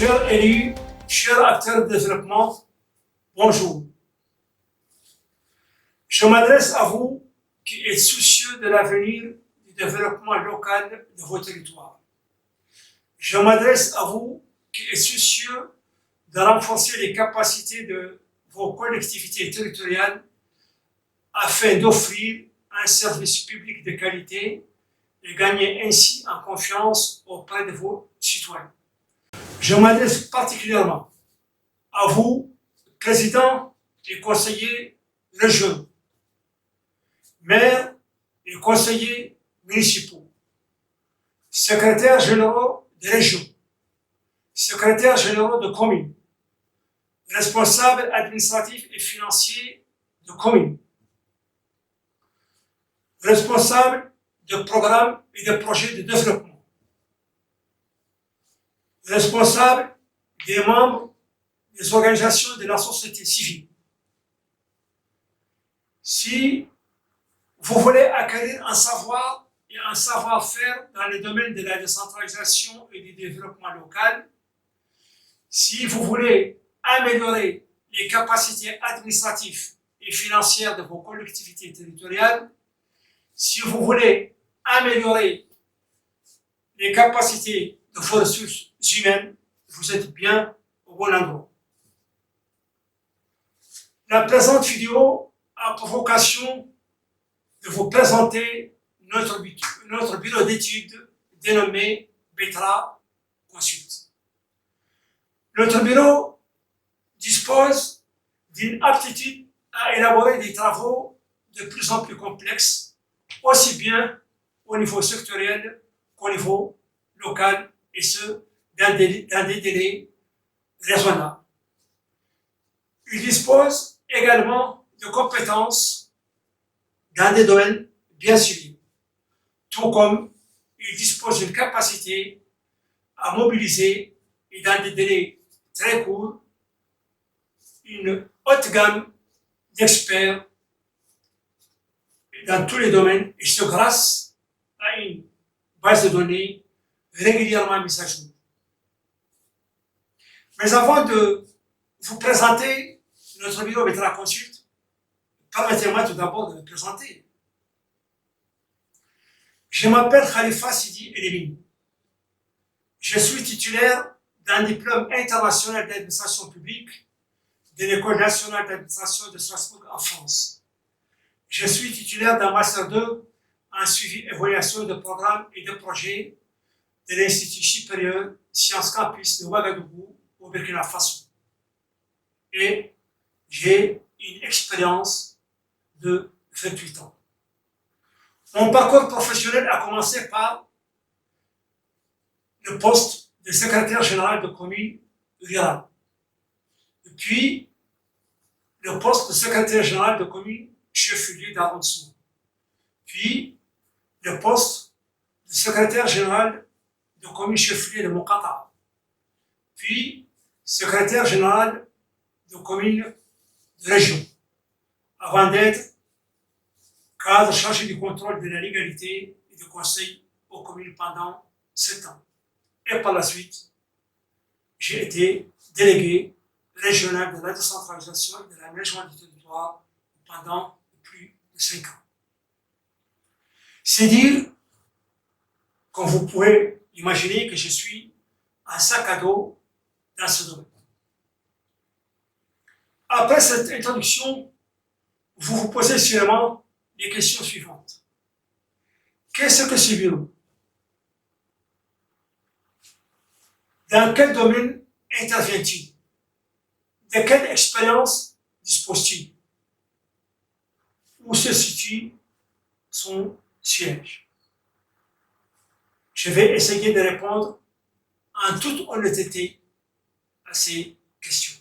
Chers élus, chers acteurs de développement, bonjour. Je m'adresse à vous qui êtes soucieux de l'avenir du développement local de vos territoires. Je m'adresse à vous qui êtes soucieux de renforcer les capacités de vos collectivités territoriales afin d'offrir un service public de qualité et gagner ainsi en confiance auprès de vos citoyens. Je m'adresse particulièrement à vous, présidents et conseillers régionaux, maires et conseillers municipaux, secrétaires généraux des régions, secrétaires généraux de communes, responsables administratifs et financiers de communes, responsables de programmes et de projets de développement, responsables des membres des organisations de la société civile. Si vous voulez acquérir un savoir et un savoir-faire dans les domaines de la décentralisation et du développement local, si vous voulez améliorer les capacités administratives et financières de vos collectivités territoriales, si vous voulez améliorer les capacités de vos ressources humaines, vous êtes bien au bon endroit. La présente vidéo a pour vocation de vous présenter notre bureau d'études dénommé Betra Consult. Notre bureau dispose d'une aptitude à élaborer des travaux de plus en plus complexes, aussi bien au niveau sectoriel qu'au niveau local, et ce, dans des délais raisonnables. Il dispose également de compétences dans des domaines bien ciblés, tout comme il dispose d'une capacité à mobiliser, et dans des délais très courts, une haute gamme d'experts dans tous les domaines, et ce grâce à une base de données régulièrement mise à jour. Mais avant de vous présenter notre bureau Betra Consult, permettez-moi tout d'abord de me présenter. Je m'appelle Khalifa Sidi Elimine. Je suis titulaire d'un diplôme international d'administration publique de l'École nationale d'administration de Strasbourg en France. Je suis titulaire d'un Master 2 en suivi et évaluation de programmes et de projets de l'Institut supérieur Sciences Campus de Ouagadougou au Burkina Faso. Et j'ai une expérience de 28 ans. Mon parcours professionnel a commencé par le poste de secrétaire général de commune rurale, puis le poste de secrétaire général de commune chef-lieu d'arrondissement, puis le poste de secrétaire général de commune chef-lieu de Mokata, puis secrétaire général de commune de région, avant d'être cadre chargé du contrôle de la légalité et du conseil aux communes pendant 7 ans. Et par la suite, j'ai été délégué régional de la décentralisation et de l'aménagement du territoire pendant plus de 5 ans. C'est dire, comme vous pouvez imaginer, que je suis un sac à dos dans ce domaine. Après cette introduction, vous vous posez sûrement les questions suivantes. Qu'est-ce que ce bureau? Dans quel domaine intervient-il? De quelle expérience dispose-t-il? Où se situe son siège? Je vais essayer de répondre en toute honnêteté à ces questions.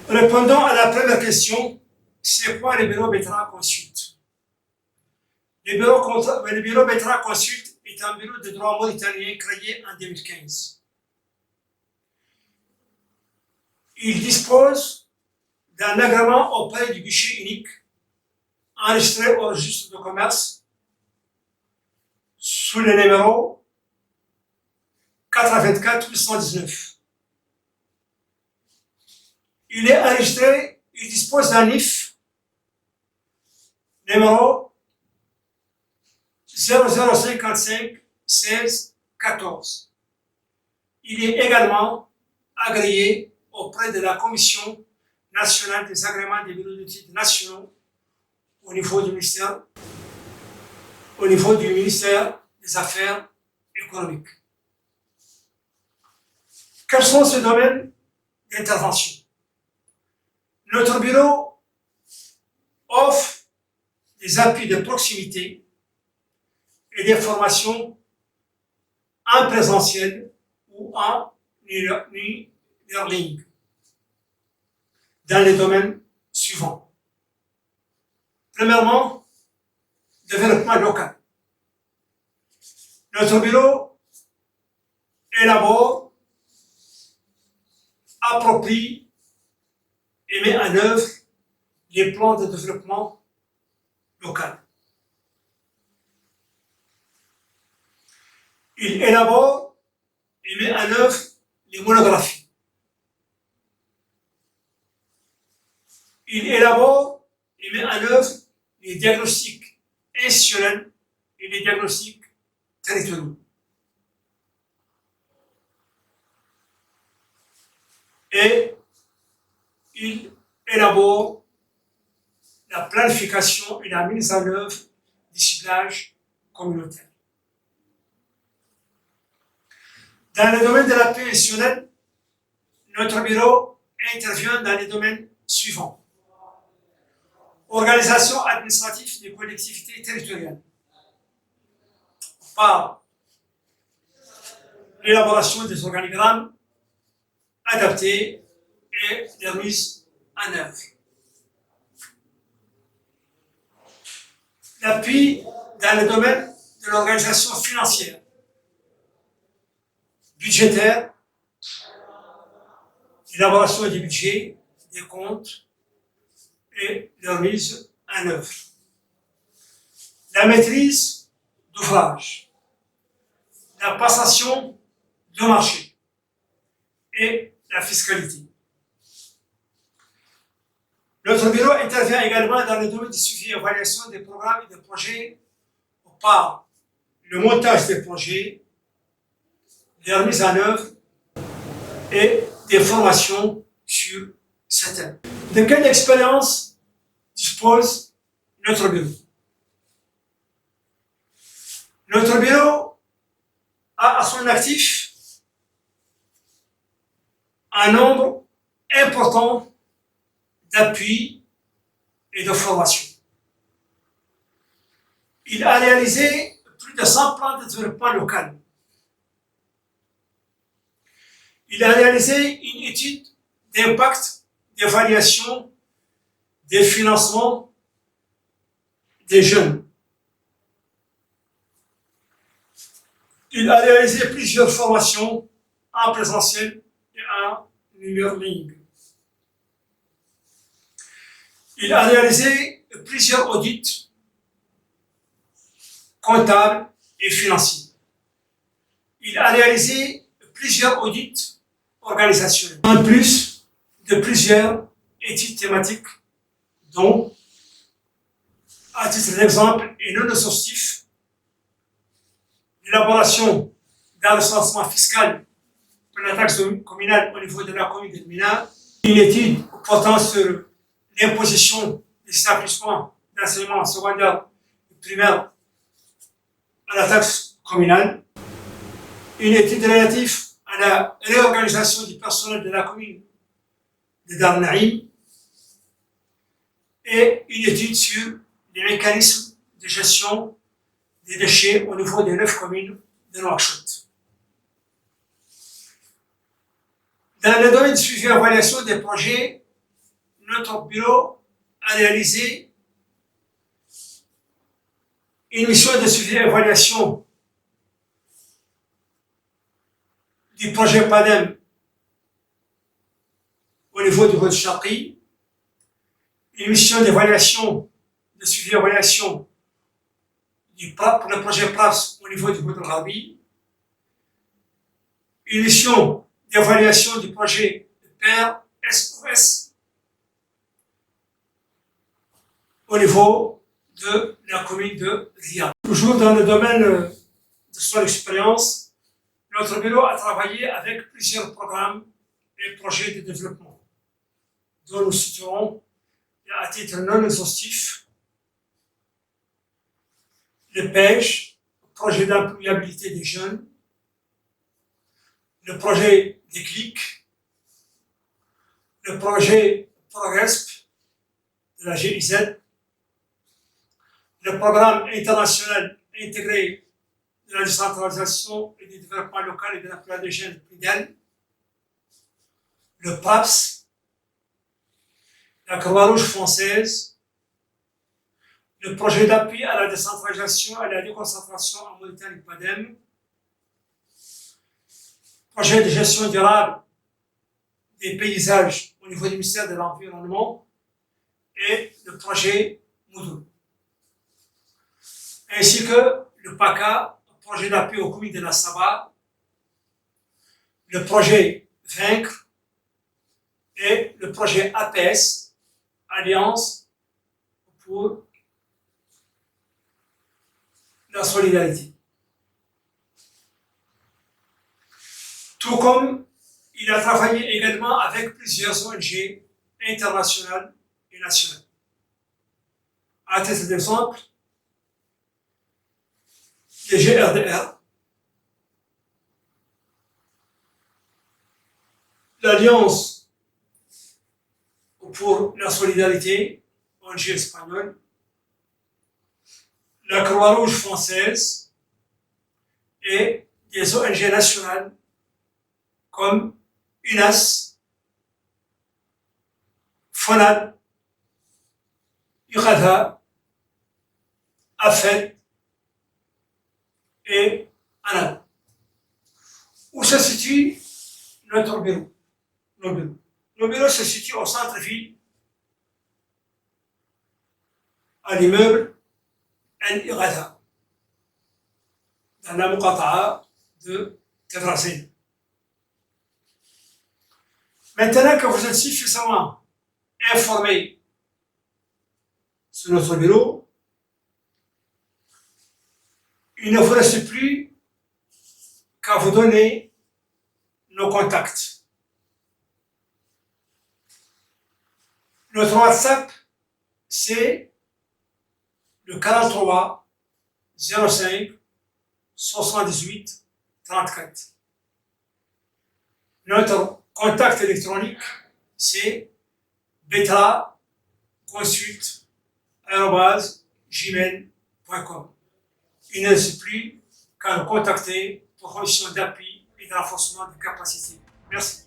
Répondons à la première question, c'est quoi le bureau Betra Consult? Le bureau Betra Consult est un bureau de droit mauritanien créé en 2015. Il dispose d'un agrément auprès du guichet unique, enregistré au registre de commerce sous le numéro 84 819. Il est enregistré, il dispose d'un NIF numéro 0055 16 14. Il est également agréé auprès de la Commission nationale des agréments des bureaux d'études nationaux au niveau du ministère des Affaires économiques. Quels sont ces domaines d'intervention? Notre bureau offre des appuis de proximité et des formations en présentiel ou en e-learning dans les domaines suivants. Premièrement, développement local. Notre bureau élabore, approprie et met en œuvre les plans de développement local. Il élabore et met en œuvre les monographies. Il élabore et met en œuvre les diagnostics institutionnels et les diagnostics territoriaux. Et il élabore la planification et la mise en œuvre du ciblage communautaire. Dans le domaine de la paix institutionnelle, notre bureau intervient dans les domaines suivants. Organisation administrative des collectivités territoriales. Par l'élaboration des organigrammes adaptés et leur mise en œuvre. L'appui dans le domaine de l'organisation financière, budgétaire, l'élaboration des budgets, des comptes et leur mise en œuvre. La maîtrise d'ouvrage, la passation de marché et la fiscalité. Notre bureau intervient également dans le domaine du suivi et évaluation des programmes et des projets par le montage des projets, leur mise en œuvre et des formations sur ce thème. De quelle expérience dispose notre bureau? Notre bureau a à son actif un nombre important d'appuis et de formations. Il a réalisé plus de 100 plans de développement local. Il a réalisé une étude d'impact, d'évaluation des financements des jeunes. Il a réalisé plusieurs formations en présentiel et en e-learning. Il a réalisé plusieurs audits comptables et financiers. Il a réalisé plusieurs audits organisationnels, en plus de plusieurs études thématiques, dont, à titre d'exemple et non exhaustif, l'élaboration d'un recensement fiscal pour la taxe communale au niveau de la commune de Mina, une étude portant sur l'imposition des établissements d'enseignement secondaire et primaire à la taxe communale, une étude relative à la réorganisation du personnel de la commune de Dar Naïm et une étude sur les mécanismes de gestion des déchets au niveau des 9 communes de Nouakchott. Dans le domaine de suivi et évaluation des projets, notre bureau a réalisé une mission de suivi et évaluation du projet PADEM au niveau du Haut-Chakri, une mission d'évaluation, de suivi et évaluation pour le projet PRAPS au niveau du Haut-Rabi, une mission d'évaluation du projet PER SOS au niveau de la commune de Riyad. Toujours dans le domaine de son expérience, notre bureau a travaillé avec plusieurs programmes et projets de développement, dont nous citerons, à titre non exhaustif, le PEJ, projet d'employabilité des jeunes, le projet Déclic, le projet Progresp de la GIZ, le programme international intégré de la décentralisation et du développement local et de l'emploi des jeunes PIDEL, le PAPS, la Croix-Rouge française, le projet d'appui à la décentralisation et à la déconcentration en Mauritanie PADEM, projet de gestion durable des paysages au niveau du ministère de l'Environnement et le projet Moudou, ainsi que le PACA, projet d'appui aux communes de la Saba, le projet Vaincre et le projet APS, Alliance pour la solidarité. Tout comme il a travaillé également avec plusieurs ONG internationales et nationales. À titre d'exemple, les GRDR, l'Alliance pour la solidarité, ONG espagnole, la Croix-Rouge française et des ONG nationales comme UNAS, FONAD, URADA, AFED et ANAD. Où se situe notre bureau? Nos bureaux se situent au centre-ville, à l'immeuble Al-Irada, dans la Muqata'a de Tefrasin. Maintenant que vous êtes suffisamment informés sur notre bureau, il ne vous reste plus qu'à vous donner nos contacts. Notre WhatsApp, c'est le 43 05 78 34. Notre contact électronique, c'est betraconsult@gmail.com. Il ne reste plus qu'à nous contacter pour conditions d'appui et de renforcement des capacités. Merci.